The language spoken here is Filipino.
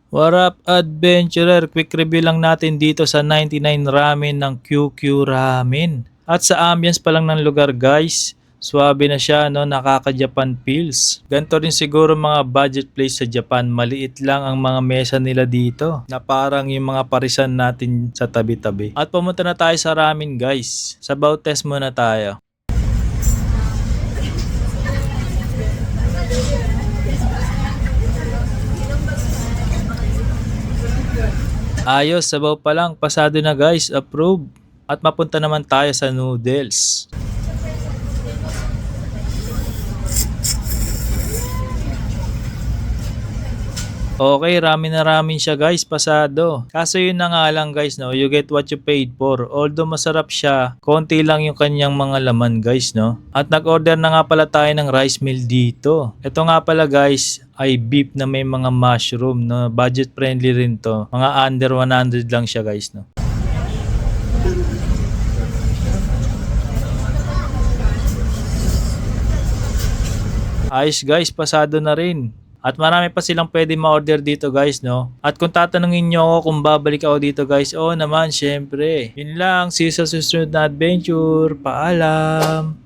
What up, adventurer? Quick review lang natin dito sa 99 Ramen ng QQ Ramen. At sa ambience pa lang ng lugar guys, swabe na siya, no? Nakaka-Japan feels. Ganito rin siguro mga budget place sa Japan. Maliit lang ang mga mesa nila dito, na parang yung mga parisan natin sa tabi-tabi. At pumunta na tayo sa ramen guys. Sabaw test muna tayo. Ayos, sabaw pa lang, pasado na guys, approve. At mapunta naman tayo sa noodles. Okay, rami na ramen siya guys, pasado. Kaso yun na nga lang guys, no, you get what you paid for. Although masarap siya, konti lang yung kanyang mga laman guys, no. At nag-order na nga pala tayo ng rice meal dito. Ito nga pala guys, ay beef na may mga mushroom, no. Budget friendly rin to. Mga under 100 lang siya guys, no. Ayos guys, pasado na rin. At marami pa silang pwede ma-order dito guys, no? At kung tatanungin nyo ako kung babalik ako dito guys, oo naman, syempre. Yun lang, see you sa susunod na adventure. Paalam!